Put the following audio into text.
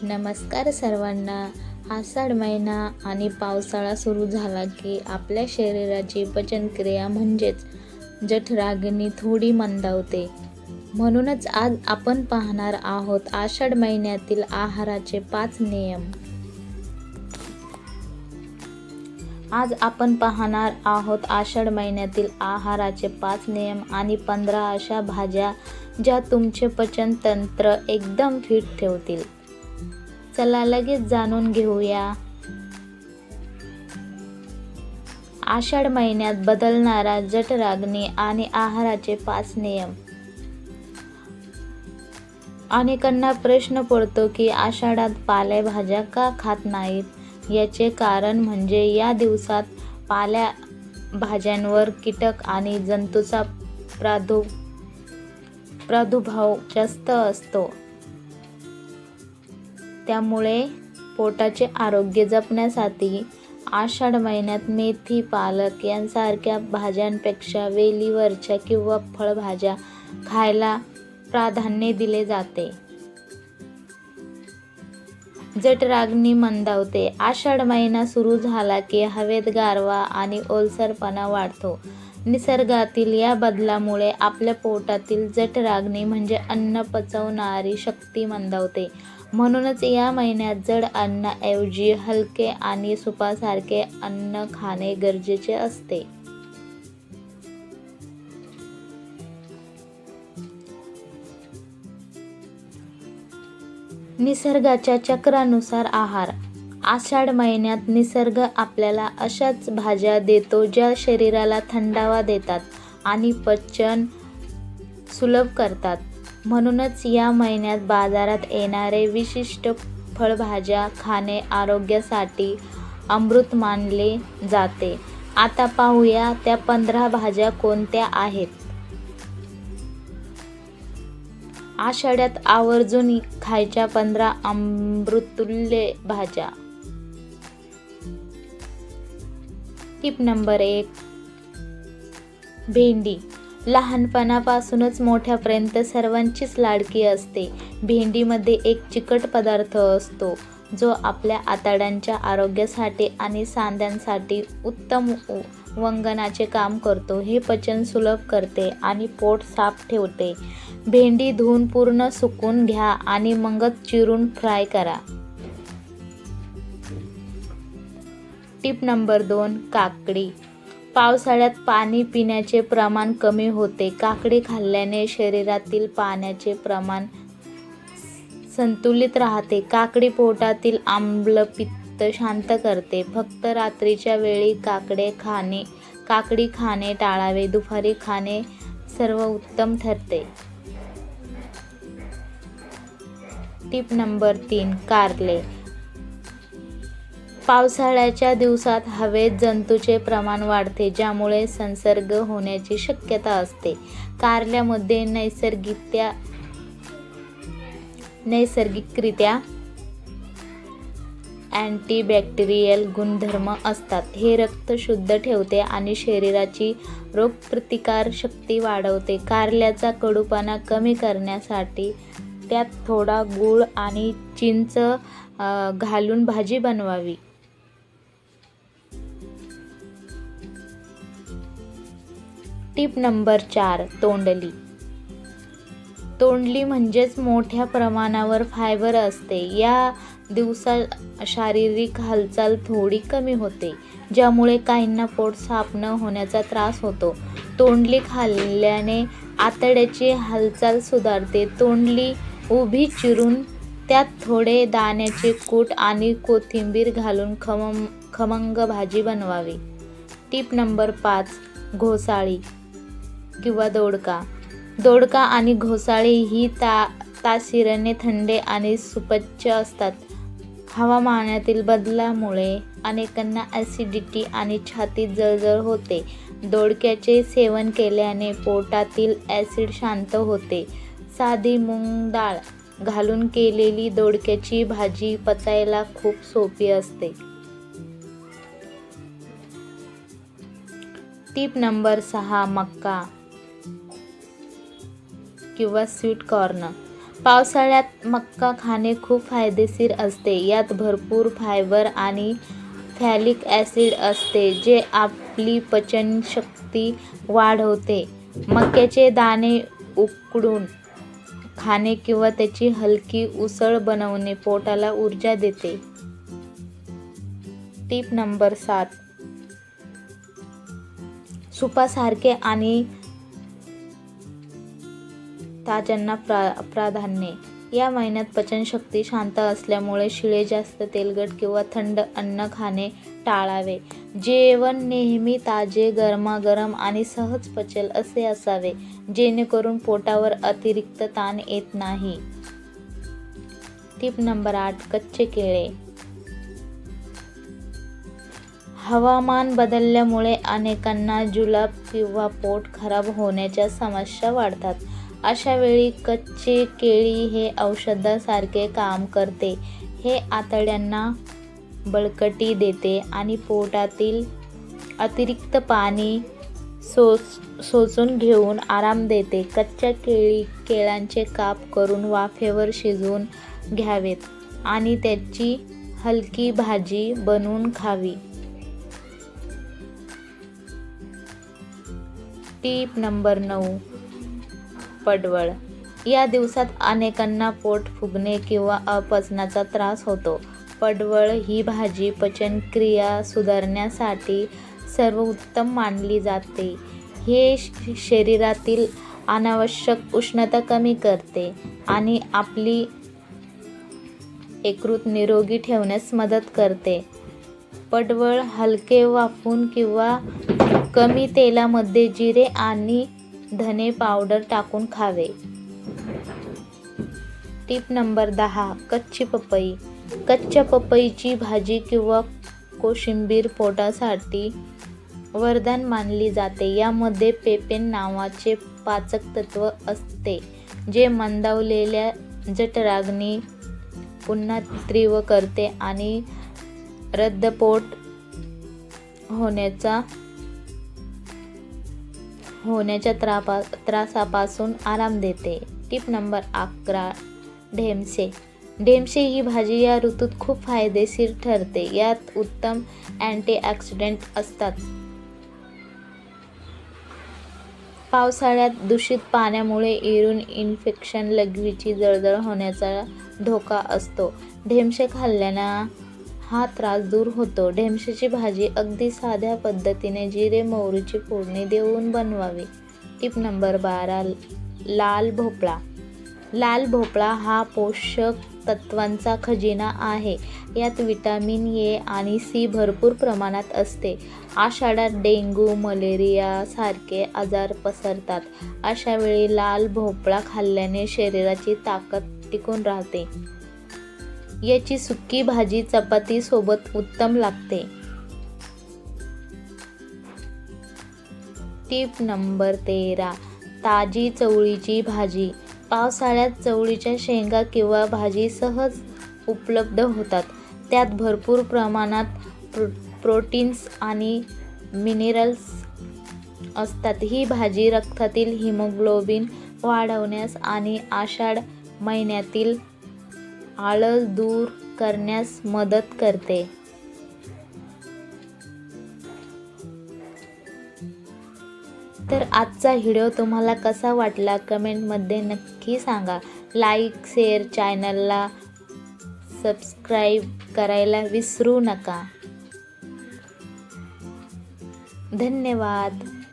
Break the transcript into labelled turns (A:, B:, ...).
A: नमस्कार सर्वांना. आषाढ महिना आणि पावसाळा सुरू झाला की आपल्या शरीराची पचनक्रिया म्हणजेच जठराग्नी थोडी मंदावते. म्हणूनच आज आपण पाहणार आहोत आषाढ महिन्यातील आहाराचे 5 नियम. आषाढ महिन्यातील आहाराचे 5 नियम आणि 15 अशा भाज्या ज्या तुमचे पचन तंत्र एकदम फिट ठेवतील. चला लगेच जाणून घेऊया. आषाढ महिन्यात बदलणारा जठराग्नी आणि आहाराचे 5 नियम. अनेकांना प्रश्न पडतो की आषाढात पालेभाज्या का खात नाहीत. याचे कारण म्हणजे या दिवसात पालेभाज्यांवर कीटक आणि जंतूंचा प्रादुर्भाव जास्त असतो. त्यामुळे पोटाचे आरोग्य जपण्यासाठी आषाढ महिन्यात मेथी, पालक यांसारख्या भाज्यांपेक्षा वेलीवरच्या किंवा फळभाज्या खायला प्राधान्य दिले जाते. जठराग्नी मंदावते. आषाढ महिना सुरू झाला की हवेत गारवा आणि ओलसरपणा वाढतो. निसर्गातील या बदलामुळे आपल्या पोटातील जठराग्नी म्हणजे अन्न पचवणारी शक्ती मंदावते. म्हणूनच या महिन्यात जड अन्नाऐवजी हलके आणि सुपासारखे अन्न खाणे गरजेचे असते. निसर्गाच्या चक्रानुसार आहार. आषाढ महिन्यात निसर्ग आपल्याला अशाच भाज्या देतो ज्या शरीराला थंडावा देतात आणि पचन सुलभ करतात. म्हणूनच या महिन्यात बाजारात येणारे विशिष्ट फळभाज्या खाणे आरोग्यासाठी अमृत मानले जाते. आता पाहूया त्या 15 भाज्या कोणत्या आहेत. आषाढ्यात आवर्जून खायच्या 15 अमृततुल्य भाज्या. Tip number 1. भेंडी. लहानपणापासूनच मोठ्यापर्यंत सर्वांचीच लाडकी असते. भेंडीमध्ये एक चिकट पदार्थ असतो जो आपल्या आतड्यांच्या आरोग्यासाठी आणि सांध्यांसाठी उत्तम वंगणाचे काम करतो. हे पचन सुलभ करते आणि पोट साफ ठेवते. भेंडी धुवून पूर्ण सुकून घ्या आणि मगच चिरून फ्राय करा. Tip number 2. काकडी. पावसाळ्यात पाणी पिण्याचे प्रमाण कमी होते. काकडी खाल्ल्याने शरीरातील पाण्याचे प्रमाण संतुलित राहते. काकडी पोटातील आम्लपित्त शांत करते. फक्त रात्रीच्या वेळी काकडी खाणे टाळावे. दुपारी खाणे सर्वोत्तम ठरते. Tip number 3. कारले. पावसाळ्याच्या दिवसात हवेत जंतूंचे प्रमाण वाढते ज्यामुळे संसर्ग होण्याची शक्यता असते. कारल्यामध्ये नैसर्गिकरित्या अँटीबॅक्टेरियल गुणधर्म असतात. हे रक्त शुद्ध ठेवते आणि शरीराची रोगप्रतिकार शक्ती वाढवते. कारल्याचा कडूपणा कमी करण्यासाठी त्यात थोडा गूळ आणि चिंच घालून भाजी बनवावी. Tip number 4. तोंडली. तोंडली म्हणजेच मोठ्या प्रमाणावर फायबर असते. या दिवसात शारीरिक हालचाल थोडी कमी होते ज्यामुळे काहींना पोट साफ न होण्याचा त्रास होतो. तोंडली खाल्ल्याने आतड्याची हालचाल सुधारते. तोंडली उभी चिरून त्यात थोडे दाण्याचे कूट आणि कोथिंबीर घालून खमंग भाजी बनवावी. Tip number 5. घोसाळी किंवा दोडका. दोडका आणि घोसाळी ही तासिरेने थंड आणि सुपच्य असतात. हवामानातील बदलामुळे अनेकांना ॲसिडिटी आणि छातीत जळजळ होते. दोडक्याचे सेवन केल्याने पोटातील ॲसिड शांत होते. साधी मूग डाळ घालून केलेली दोडक्याची भाजी पचायला खूप सोपी असते. Tip number 6. मका किंवा स्वीट कॉर्न. पावसाळ्यात मका खाणे खूप फायदेशीर असते. यात भरपूर फायबर आणि फॉलिक ॲसिड असते, जे आपली पचनशक्ती वाढवते. मक्याचे दाणे उकडून खाणे किंवा त्याची हलकी उसळ बनवणे पोटाला ऊर्जा देते. Tip number 7. सुपासारखे आणि ताज्यांना प्राधान्य. या महिन्यात पचनशक्ती शांत असल्यामुळे शिळे, जास्त तेलकट किंवा थंड अन्न खाणे टाळावे. जेवण नेहमी ताजे, गरमागरम आणि सहज पचेल असे असावे, जेणेकरून पोटावर अतिरिक्त ताण येत नाही. Tip number 8. कच्चे केळे. हवामान बदलल्यामुळे अनेकांना जुलाब किंवा पोट खराब होण्याच्या समस्या वाढतात. अशा वेळी कच्चे केळी हे औषधासारखे काम करते. हे आतड्यांना बळकटी देते आणि पोटातील अतिरिक्त पाणी शोषून घेऊन आराम देते. कच्च्या केळ्यांचे काप करून वाफेवर शिजवून घ्यावेत आणि त्याची हलकी भाजी बनवून खावी. Tip number 9. पडवळ. या दिवसात अनेकांना पोट फुगणे किंवा अपचनाचा त्रास होतो. पडवळ ही भाजी पचनक्रिया सुधारण्यासाठी सर्वोत्तम मानली जाते. हे शरीरातील अनावश्यक उष्णता कमी करते आणि आपली यकृत निरोगी ठेवण्यास मदत करते. पडवळ हलके वाफवून किंवा कमी तेलामध्ये जिरे आणि धने पावडर टाकून खावे. Tip number 10. कच्ची पपई. कच्च्या पपईची भाजी किंवा कोशिंबीर पोटासाठी वरदान मानली जाते. यामध्ये पेपेन नावाचे पाचक तत्व असते, जे मंदावलेल्या जठराग्नी पुन्हा तीव्र करते आणि रक्तपोट होण्याच्या त्रासापासून आराम देते. Tip number 11. ढेमसे. ढेमसे ही भाजी या ऋतूत खूप फायदेशीर ठरते. यात उत्तम अँटीऑक्सिडंट असतात. पावसाळ्यात दूषित पाण्यामुळे युरिन इन्फेक्शन, लघवीची जळजळ होण्याचा धोका असतो. ढेमसे खाल्ल्याने हा त्रास दूर होतो. ढेमशाची भाजी अगदी साध्या पद्धतीने जिरे मोहरीची फोडणी देऊन बनवावी. Tip number 12. लाल भोपळा. लाल भोपळा हा पोषक तत्वांचा खजिना आहे. यात व्हिटॅमिन ए आणि सी भरपूर प्रमाणात असते. आषाढात डेंग्यू, मलेरिया सारखे आजार पसरतात. अशा वेळी लाल भोपळा खाल्ल्याने शरीराची ताकद टिकून राहते. याची सुकी भाजी चपाती सोबत उत्तम लागते. Tip number 13. ताजी चवळीची भाजी. पावसाळ्यात चवळीच्या शेंगा किंवा भाजी सहज उपलब्ध होतात. त्यात भरपूर प्रमाणात प्रोटीन्स आणि मिनरल्स असतात. ही भाजी रक्तातील हिमोग्लोबिन वाढवण्यास आणि आषाढ महिन्यातील आळस दूर करण्यास मदत करते. तर आजचा व्हिडिओ तुम्हाला कसा वाटला कमेंटमध्ये नक्की सांगा. लाईक, शेअर, चॅनलला सबस्क्राईब करायला विसरू नका. धन्यवाद.